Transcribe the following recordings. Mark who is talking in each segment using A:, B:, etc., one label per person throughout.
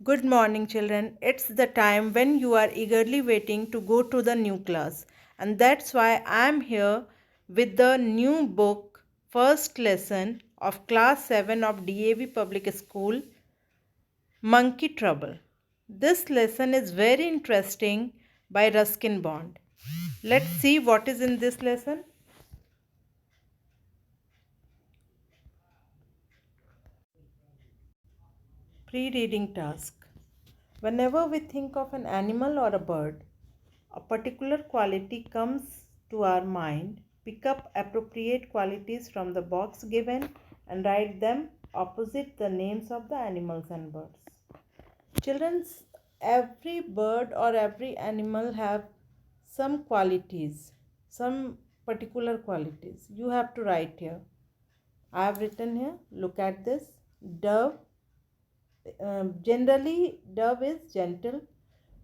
A: Good morning, children. It's the time when you are eagerly waiting to go to the new class, and that's why I'm here with the new book, first lesson of class 7 of DAV Public School, Monkey Trouble. This lesson is very interesting by Ruskin Bond. Let's see what is in this lesson. Pre-reading task. Whenever we think of an animal or a bird, a particular quality comes to our mind. Pick up appropriate qualities from the box given and write them opposite the names of the animals and birds. Children's every bird or every animal have some qualities, some particular qualities. You have to write here. I have written here. Look at this. Dove. Generally, dove is gentle.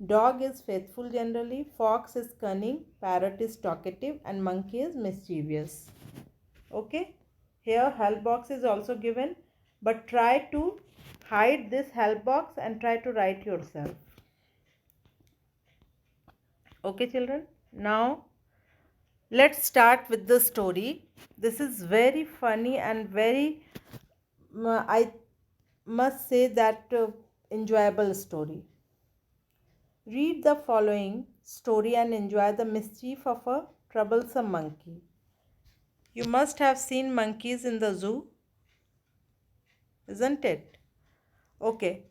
A: Dog is faithful generally, fox is cunning, parrot is talkative, and monkey is mischievous. Okay, here help box is also given, but try to hide this help box and try to write yourself. Okay, children, now let's start with the story. This is very funny and very, I must say that enjoyable story. Read the following story and enjoy the mischief of a troublesome monkey. You must have seen monkeys in the zoo, isn't it? Okay,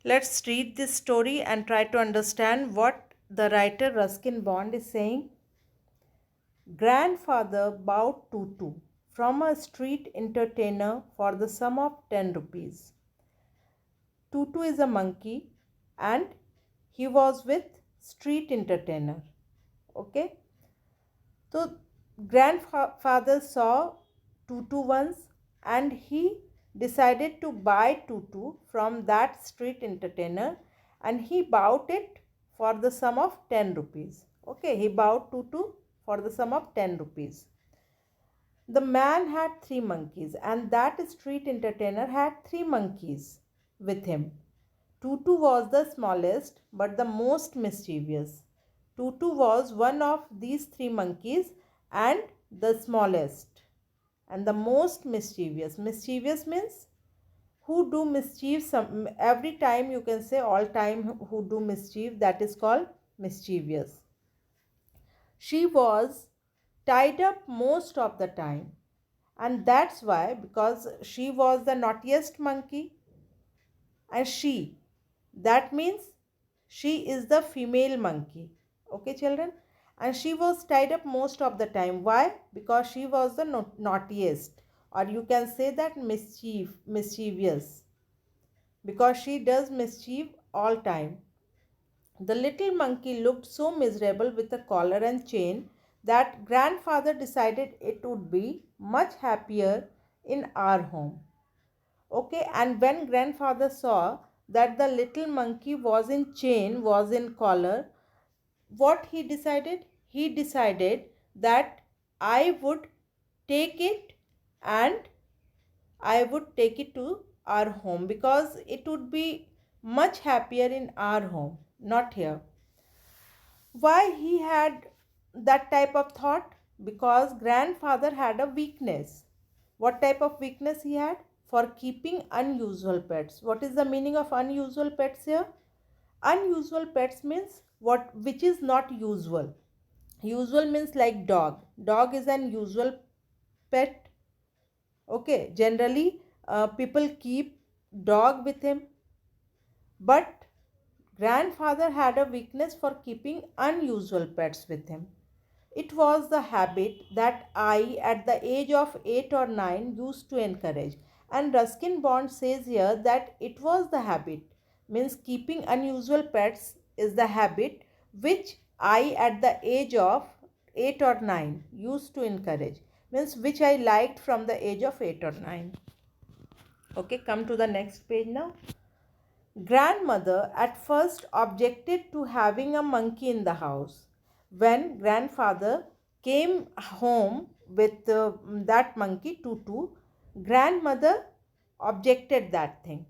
A: let's read this story and try to understand what the writer Ruskin Bond is saying. Grandfather bought Tutu from a street entertainer for the sum of 10 rupees. Tutu is a monkey and he was with street entertainer. Okay, so grandfather saw Tutu once and he decided to buy Tutu from that street entertainer and he bought it for the sum of 10 rupees. Okay, he bought Tutu for the sum of 10 rupees. The man had 3 monkeys and that street entertainer had 3 monkeys with him. Tutu was the smallest but the most mischievous. Tutu was one of these 3 monkeys and the smallest and the most mischievous. Mischievous means who do mischief every time, you can say all time who do mischief, that is called mischievous. She was tied up most of the time, and that's why, because she was the naughtiest monkey, and that means she is the female monkey. Okay, children, and she was tied up most of the time. Why? Because she was the naughtiest, or you can say that mischievous, because she does mischief all time. The little monkey looked so miserable with a collar and chain that grandfather decided it would be much happier in our home. Okay, and when grandfather saw that the little monkey was in chain, was in collar, what he decided? He decided that I would take it and I would take it to our home because it would be much happier in our home, not here. Why he had that type of thought? Because grandfather had a weakness. What type of weakness he had? For keeping unusual pets. What is the meaning of unusual pets here? Unusual pets means what which is not usual. Usual means like dog. Dog is an usual pet. Okay, generally people keep dog with him, but grandfather had a weakness for keeping unusual pets with him. It was the habit that I, at the age of 8 or 9, used to encourage. And Ruskin Bond says here that it was the habit, means keeping unusual pets is the habit which I, at the age of 8 or 9, used to encourage, means which I liked from the age of 8 or 9. Okay, come to the next page now. Grandmother at first objected to having a monkey in the house. When grandfather came home with that monkey Tutu, grandmother objected that thing.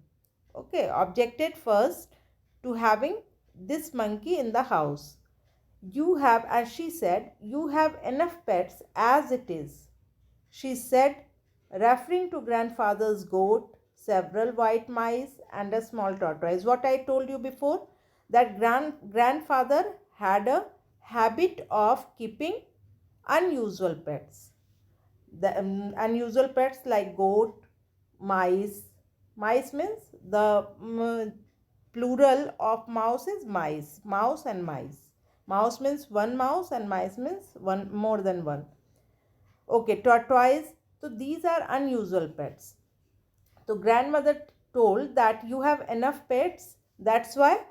A: okay, objected first to having this monkey in the house. You have, as she said, you have enough pets as it is. She said, referring to grandfather's goat, several white mice, and a small tortoise. What I told you before, that grandfather had a habit of keeping unusual pets. The unusual pets like goat, mice. Mice means the plural of mouse is mice. Mouse and mice. Mouse means one mouse and mice means one more than one. Okay, tortoise. So these are unusual pets. So grandmother told that you have enough pets. That's why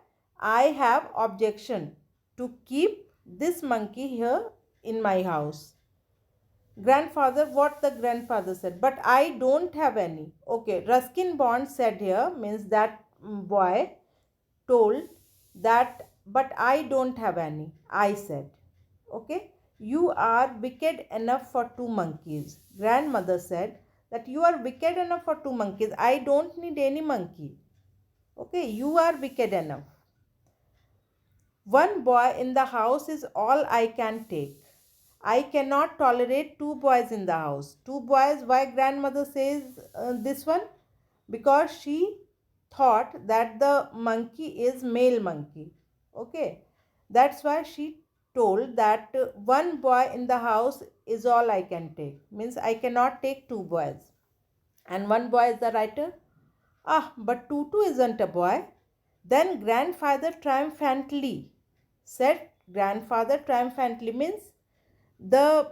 A: I have objection to keep this monkey here in my house. Grandfather, what the grandfather said, but I don't have any. Okay, Ruskin Bond said here, means that boy told that, but I don't have any. I said, okay, you are wicked enough for two monkeys. Grandmother said that you are wicked enough for two monkeys. I don't need any monkey. Okay, you are wicked enough. One boy in the house is all I can take. I cannot tolerate two boys in the house. Two boys, why grandmother says this one? Because she thought that the monkey is male monkey. Okay. That's why she told that one boy in the house is all I can take. Means I cannot take two boys. And one boy is the writer. Ah, but Tutu isn't a boy. Then grandfather triumphantly said, grandfather triumphantly means the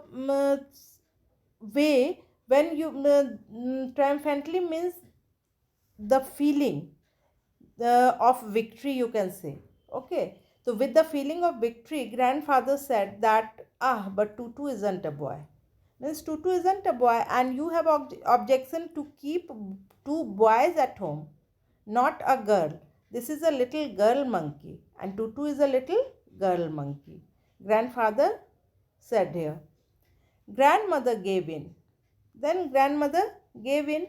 A: way when you triumphantly means the feeling of victory, you can say. Okay, so with the feeling of victory, grandfather said that, ah, but Tutu isn't a boy. Means Tutu isn't a boy, and you have objection to keep two boys at home, not a girl. This is a little girl monkey, and Tutu is a little girl monkey. Grandfather said here. Grandmother gave in. Then grandmother gave in.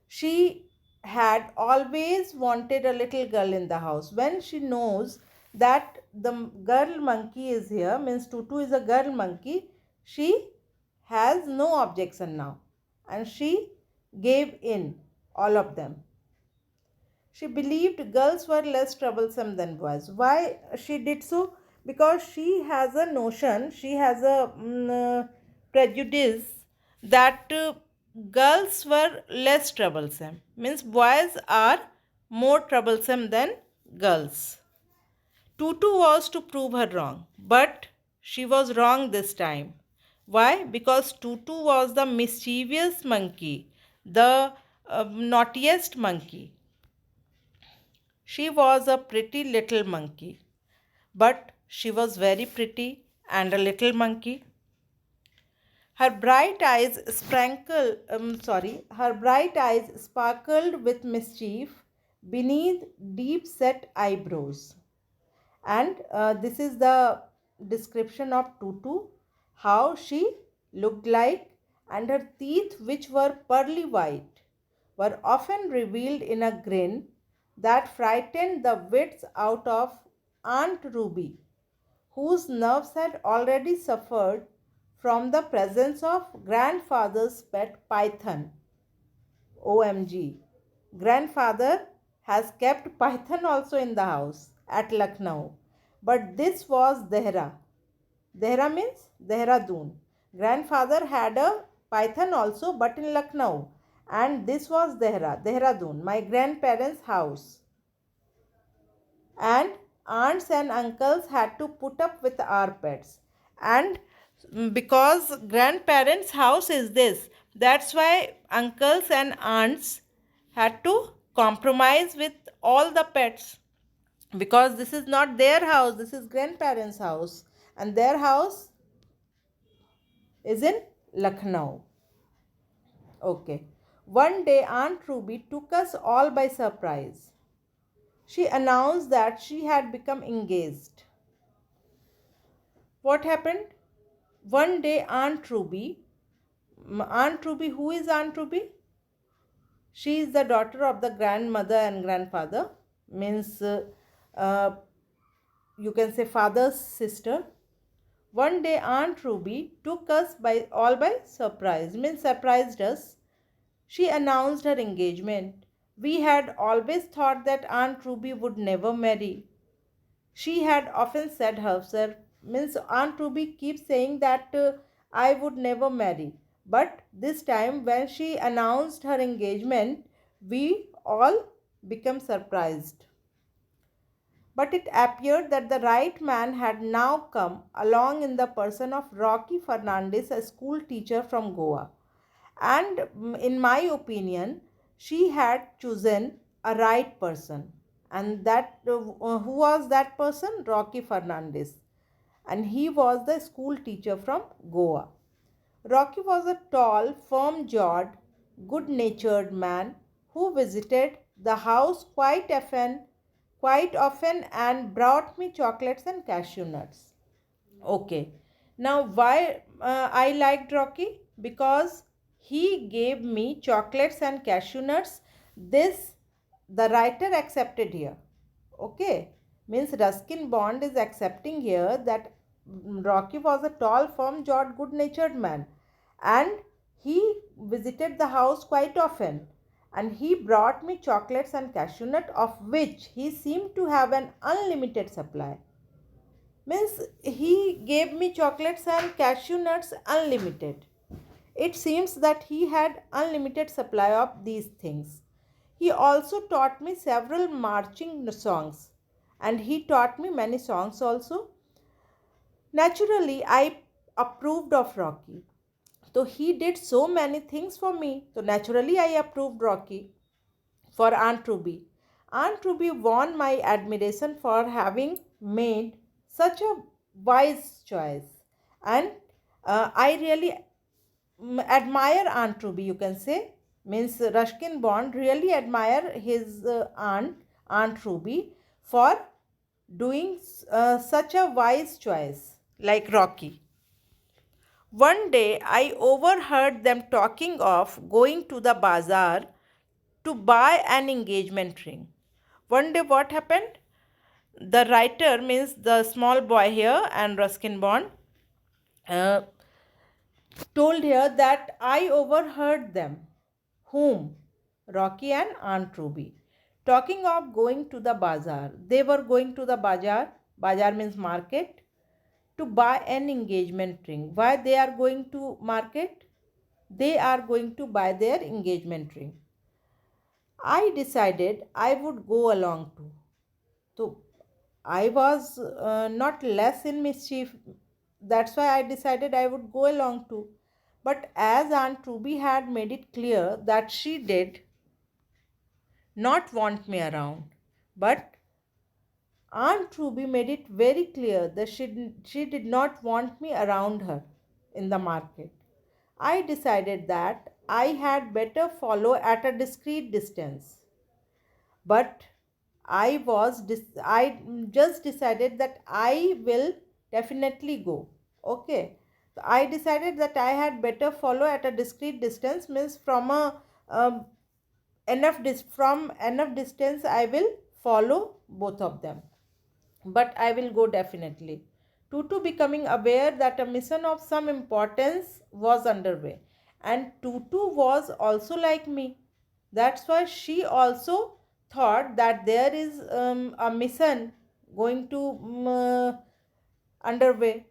A: She had always wanted a little girl in the house. When she knows that the girl monkey is here, means Tutu is a girl monkey, she has no objection now. And she gave in all of them. She believed girls were less troublesome than boys. Why she did so? Because she has a notion, she has a prejudice that girls were less troublesome. Means boys are more troublesome than girls. Tutu was to prove her wrong, but she was wrong this time. Why? Because Tutu was the mischievous monkey, the naughtiest monkey. She was a pretty little monkey, but she was very pretty and a little monkey. Her bright eyes her bright eyes sparkled with mischief beneath deep-set eyebrows. And this is the description of Tutu, how she looked like, and her teeth, which were pearly white, were often revealed in a grin that frightened the wits out of Aunt Ruby, whose nerves had already suffered from the presence of grandfather's pet python. OMG. Grandfather has kept python also in the house at Lucknow. But this was Dehra. Dehra means Dehradun. Grandfather had a python also, but in Lucknow. And this was Dehradun, my grandparents' house. And aunts and uncles had to put up with our pets. And because grandparents' house is this, that's why uncles and aunts had to compromise with all the pets, because this is not their house, this is grandparents' house, and their house is in Lucknow. Okay. One day Aunt Ruby took us all by surprise. She announced that she had become engaged. What happened? One day Aunt Ruby, who is Aunt Ruby? She is the daughter of the grandmother and grandfather, means uh, you can say father's sister. One day Aunt Ruby took us by surprise, means surprised us. She announced her engagement. We had always thought that Aunt Ruby would never marry. She had often said herself, means Aunt Ruby keeps saying that I would never marry. But this time when she announced her engagement, we all became surprised. But it appeared that the right man had now come along in the person of Rocky Fernandez, a school teacher from Goa. And in my opinion, she had chosen a right person. And that who was that person? Rocky Fernandez. And he was the school teacher from Goa. Rocky was a tall, firm jawed, good natured man who visited the house quite often and brought me chocolates and cashew nuts. Okay. Now, why I liked Rocky? Because he gave me chocolates and cashew nuts. This the writer accepted here. Okay. Means Ruskin Bond is accepting here that Rocky was a tall, firm jawed, good natured man. And he visited the house quite often. And he brought me chocolates and cashew nut, of which he seemed to have an unlimited supply. Means he gave me chocolates and cashew nuts unlimited. It seems that he had unlimited supply of these things. He also taught me several marching songs, and he taught me many songs also. Naturally, I approved of Rocky. So he did so many things for me. So naturally, I approved Rocky. For Aunt Ruby. Aunt Ruby won my admiration for having made such a wise choice. And I really admire Aunt Ruby, you can say. Means Ruskin Bond really admire his Aunt Ruby, for doing such a wise choice like Rocky. One day I overheard them talking of going to the bazaar to buy an engagement ring. One day, what happened? The writer, means the small boy here, and Ruskin Bond, uh, told here that I overheard them. Whom? Rocky and Aunt Ruby. Talking of going to the bazaar. They were going to the bazaar. Bazaar means market. To buy an engagement ring. Why they are going to market? They are going to buy their engagement ring. I decided I would go along too. So I was not less in mischief. That's why I decided I would go along too. But as Aunt Ruby had made it clear that she did not want me around, but Aunt Ruby made it very clear that she did not want me around her in the market. I decided that I had better follow at a discreet distance. But I just decided that I will definitely go. Okay. So I decided that I had better follow at a discreet distance, means from a um, from enough distance I will follow both of them, but I will go definitely. Tutu becoming aware that a mission of some importance was underway, and Tutu was also like me. That's why she also thought that there is a mission going to underway.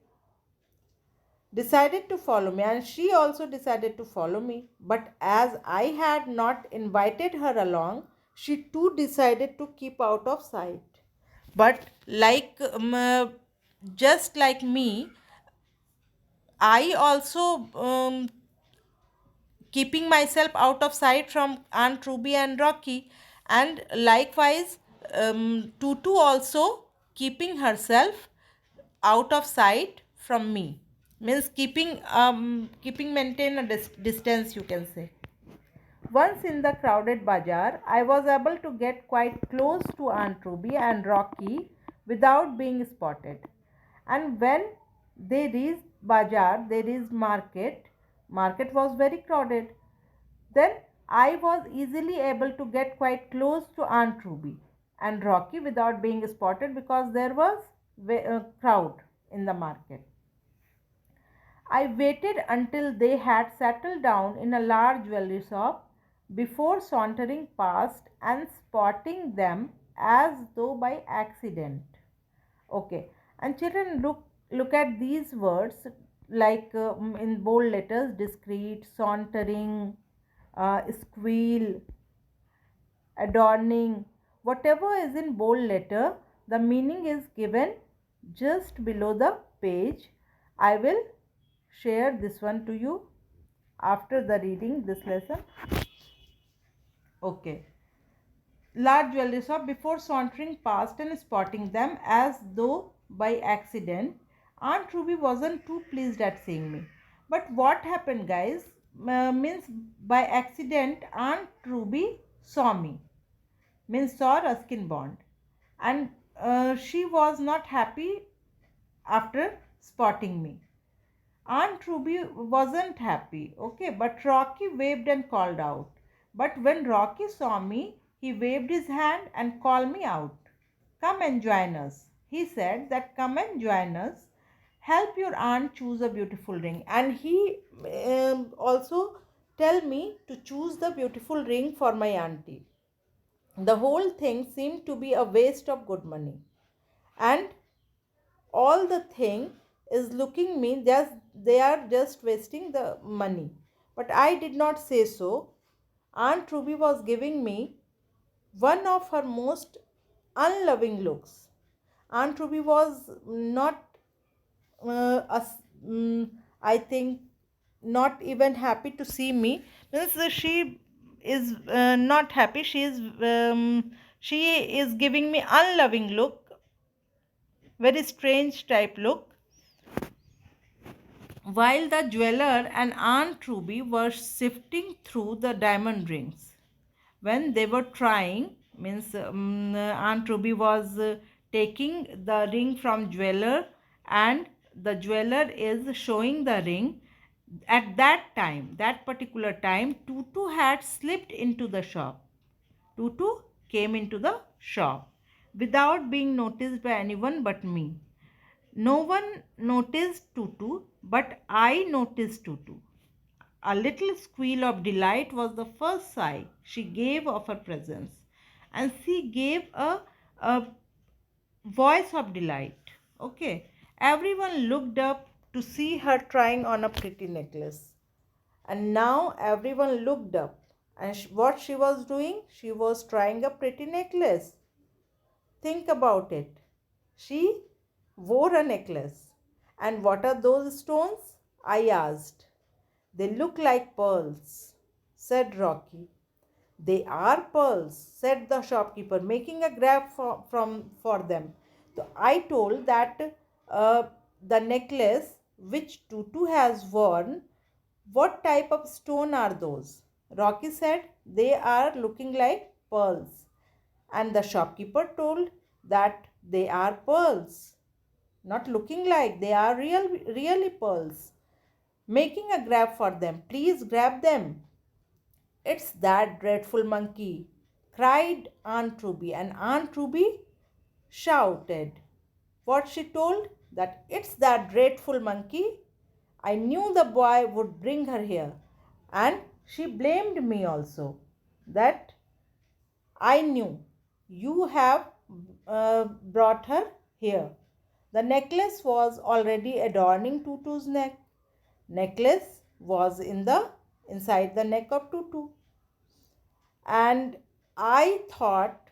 A: Decided to follow me, and she also decided to follow me. But as I had not invited her along, she too decided to keep out of sight. But just like me, I also keeping myself out of sight from Aunt Ruby and Rocky, and likewise Tutu also keeping herself out of sight from me, means keeping maintain a distance, you can say. Once in the crowded bazaar, I was able to get quite close to Aunt Ruby and Rocky without being spotted. And when they reached bazaar, they reached market. Market was very crowded. Then I was easily able to get quite close to Aunt Ruby and Rocky without being spotted because there was a crowd in the market. I waited until they had settled down in a large jewelry shop before sauntering past and spotting them as though by accident. Okay, and children, look at these words like in bold letters: discreet, sauntering, squeal, adorning. Whatever is in bold letter, the meaning is given just below the page. I will share this one to you after the reading this lesson. Okay. Large jewelry shop before sauntering past and spotting them as though by accident. Aunt Ruby wasn't too pleased at seeing me. But what happened, guys? Means by accident, Aunt Ruby saw me. Means saw Ruskin Bond. And she was not happy after spotting me. Aunt Ruby wasn't happy, okay, but Rocky waved and called out. But when Rocky saw me, he waved his hand and called me out. Come and join us. He said that come and join us. Help your aunt choose a beautiful ring. And he also tell me to choose the beautiful ring for my auntie. The whole thing seemed to be a waste of good money. And all the thing is looking me they are just wasting the money, but I did not say so. Aunt Ruby was giving me one of her most unloving looks. Aunt Ruby was not I think not even happy to see me. Means she is not happy, she is giving me unloving look, very strange type look. While the jeweler and Aunt Ruby were sifting through the diamond rings. When they were trying, means Aunt Ruby was taking the ring from jeweler and the jeweler is showing the ring. At that particular time, Tutu had slipped into the shop. Tutu came into the shop without being noticed by anyone but me. No one noticed Tutu, but I noticed Tutu. A little squeal of delight was the first sigh she gave of her presence, and she gave a voice of delight. Okay, everyone looked up to see her trying on a pretty necklace, and now everyone looked up, and what she was doing? She was trying a pretty necklace. Think about it. She wore a necklace. And what are those stones? I asked. They look like pearls, said Rocky. They are pearls, said the shopkeeper, making a grab for them. So I told that the necklace which Tutu has worn, what type of stone are those? Rocky said, they are looking like pearls. And the shopkeeper told that they are pearls. Not looking like, they are really pearls. Making a grab for them. Please grab them. It's that dreadful monkey, cried Aunt Ruby, and Aunt Ruby shouted. What she told? That it's that dreadful monkey. I knew the boy would bring her here, and she blamed me also. That I knew you have brought her here. The necklace was already adorning Tutu's neck. Necklace was inside the neck of Tutu. And I thought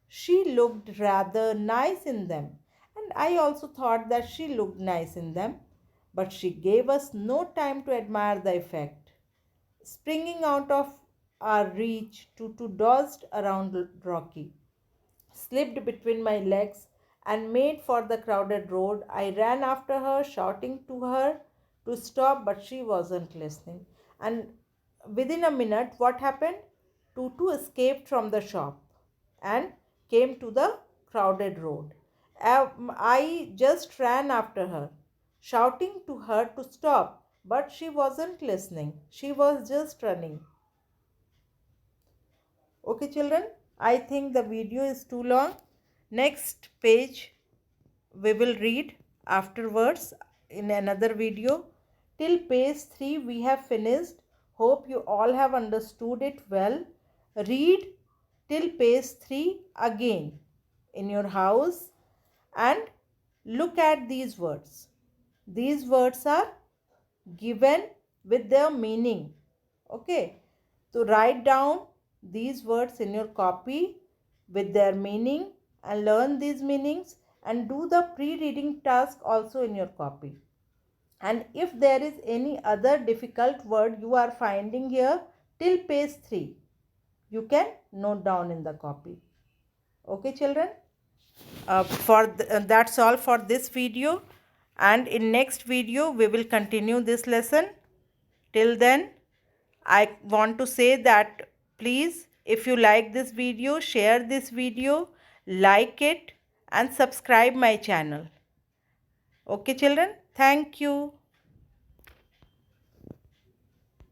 A: she looked rather nice in them. And I also thought that she looked nice in them. But she gave us no time to admire the effect. Springing out of our reach, Tutu dodged around Rocky, slipped between my legs, and made for the crowded road. I ran after her, shouting to her to stop, but she wasn't listening. And within a minute, what happened? Tutu escaped from the shop and came to the crowded road. I just ran after her, shouting to her to stop, but she wasn't listening. She was just running. Okay children, I think the video is too long. Next page we will read afterwards in another video. Till page 3 we have finished. Hope you all have understood it well. Read till page 3 again in your house and look at these words. These words are given with their meaning. Okay, so write down these words in your copy with their meaning and learn these meanings, and do the pre-reading task also in your copy. And if there is any other difficult word you are finding here till page 3, you can note down in the copy. Okay children, that's all for this video, and in next video we will continue this lesson. Till then, I want to say that please, if you like this video, share this video, like it and subscribe my channel. Okay children, thank you.